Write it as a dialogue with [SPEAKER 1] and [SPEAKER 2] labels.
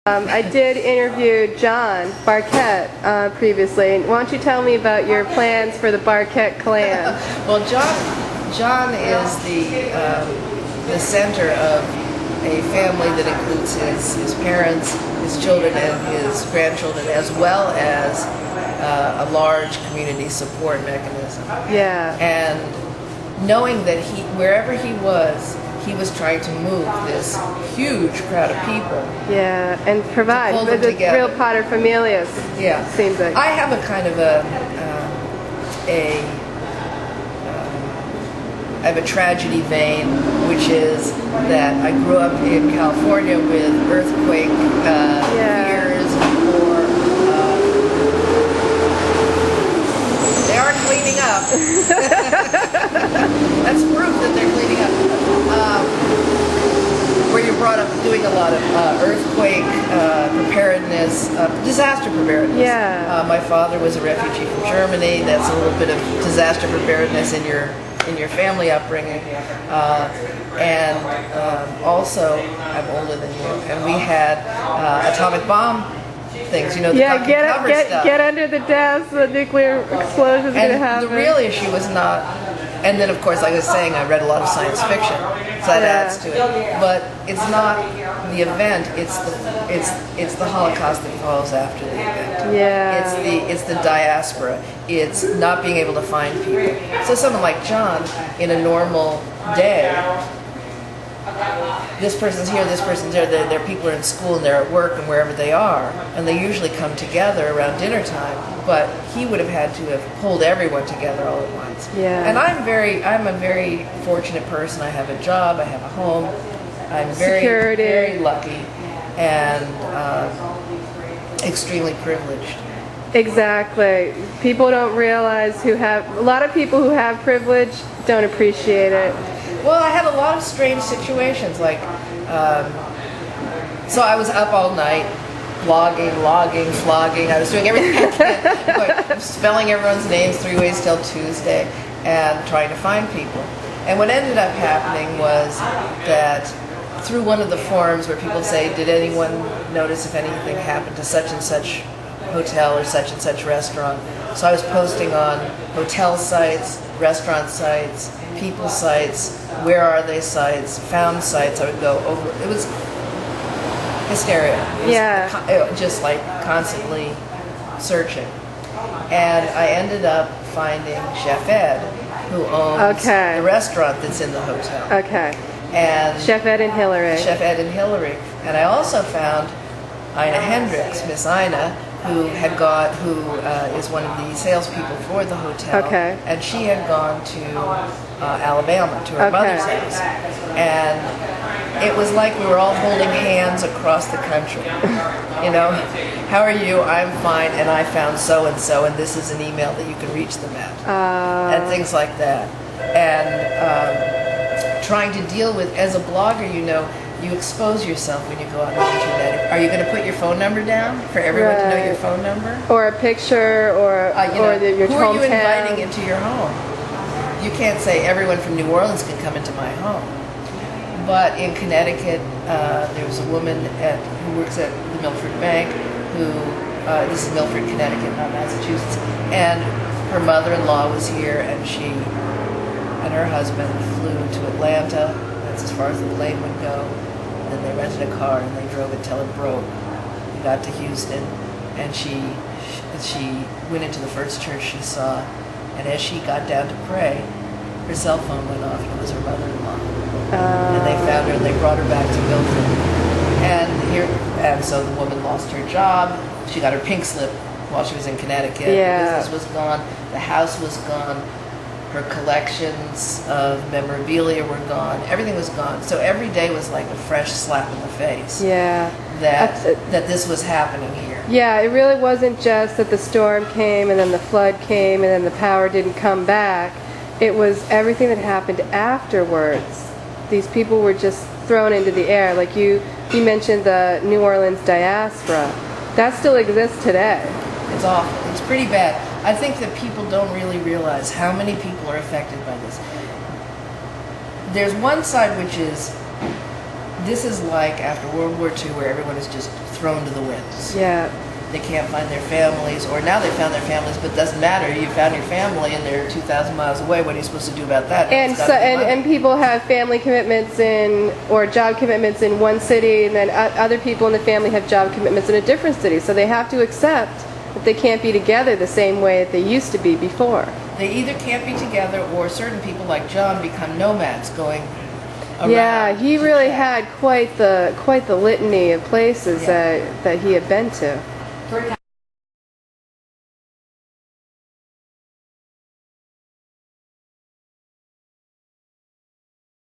[SPEAKER 1] I did interview John Barquette previously. Why don't you tell me about your plans for the Barquette clan?
[SPEAKER 2] Well, John is the center of a family that includes his parents, his children, and his grandchildren, as well as a large community support mechanism.
[SPEAKER 1] Yeah.
[SPEAKER 2] And knowing that wherever he was trying to move this huge crowd of people.
[SPEAKER 1] Yeah, and provide
[SPEAKER 2] for
[SPEAKER 1] the real paterfamilias.
[SPEAKER 2] Yeah,
[SPEAKER 1] seems like.
[SPEAKER 2] I have a kind of I have a tragedy vein, which is that I grew up in California with earthquake fears and war. They are cleaning up. That's proof that they're cleaning up. Where you're brought up doing a lot of earthquake preparedness, disaster preparedness.
[SPEAKER 1] Yeah.
[SPEAKER 2] My father was a refugee from Germany. That's a little bit of disaster preparedness in your family upbringing. Also, I'm older than you, and we had atomic bomb things, the
[SPEAKER 1] get under the desk, the nuclear explosion's going to happen.
[SPEAKER 2] The real issue was not, and then of course, like I was saying, I read a lot of science fiction, so that adds to it. But it's not the event; it's the Holocaust that follows after the event.
[SPEAKER 1] Yeah.
[SPEAKER 2] It's the diaspora. It's not being able to find people. So someone like John, in a normal day, this person's here, this person's there, their people are in school and they're at work and wherever they are, and they usually come together around dinner time, but he would have had to have pulled everyone together all at once.
[SPEAKER 1] Yeah.
[SPEAKER 2] And I'm a very fortunate person. I have a job, I have a home, I'm very lucky and extremely privileged.
[SPEAKER 1] Exactly. People don't realize a lot of people who have privilege don't appreciate it.
[SPEAKER 2] Well, I had a lot of strange situations, like, so I was up all night, blogging, logging, flogging. I was doing everything I can, like, spelling everyone's names 3 ways till Tuesday, and trying to find people. And what ended up happening was that through one of the forums where people say, did anyone notice if anything happened to such and such hotel or such and such restaurant? So I was posting on hotel sites, restaurant sites, people sites, where are they sites, found sites. I would go over. It was hysteria. It was just like constantly searching. And I ended up finding Chef Ed, who owns the restaurant that's in the hotel.
[SPEAKER 1] Okay.
[SPEAKER 2] And
[SPEAKER 1] Chef Ed and Hillary.
[SPEAKER 2] Chef Ed and Hillary. And I also found Ina Hendricks, Miss Ina, who is one of the salespeople for the hotel. Okay. And she had gone to Alabama, to her mother's house. And it was like we were all holding hands across the country. How are you? I'm fine, and I found so-and-so, and this is an email that you can reach them at. And things like that. And trying to deal with, as a blogger, you expose yourself when you go on the internet. Are you going to put your phone number down for everyone to know your phone number?
[SPEAKER 1] Or a picture, or your hometown?
[SPEAKER 2] Who are you inviting into your home? You can't say everyone from New Orleans can come into my home. But in Connecticut, there was a woman who works at the Milford Bank, this is Milford, Connecticut, not Massachusetts, and her mother-in-law was here, and she and her husband flew to Atlanta. That's as far as the plane would go. Then they rented a car and they drove it till it broke. We got to Houston, and she went into the first church she saw, and as she got down to pray, her cell phone went off, and it was her mother-in-law. And they found her and they brought her back to Milford. And so the woman lost her job. She got her pink slip while she was in Connecticut.
[SPEAKER 1] Yeah.
[SPEAKER 2] The business was gone. The house was gone. Her collections of memorabilia were gone. Everything was gone. So every day was like a fresh slap in the face.
[SPEAKER 1] Yeah.
[SPEAKER 2] That this was happening here.
[SPEAKER 1] Yeah, it really wasn't just that the storm came and then the flood came and then the power didn't come back. It was everything that happened afterwards. These people were just thrown into the air. Like you mentioned the New Orleans diaspora. That still exists today.
[SPEAKER 2] It's awful. It's pretty bad. I think that people don't really realize how many people are affected by this. There's one side which is This is like after World War II, where everyone is just thrown to the winds.
[SPEAKER 1] Yeah.
[SPEAKER 2] They can't find their families, or now they found their families, but it doesn't matter. You found your family and they're 2,000 miles away. What are you supposed to do about that?
[SPEAKER 1] And and people have family commitments or job commitments in one city, and then other people in the family have job commitments in a different city. So they have to accept that they can't be together the same way that they used to be before.
[SPEAKER 2] They either can't be together, or certain people like John become nomads going around.
[SPEAKER 1] Yeah, he really had quite the litany of places that he had been to.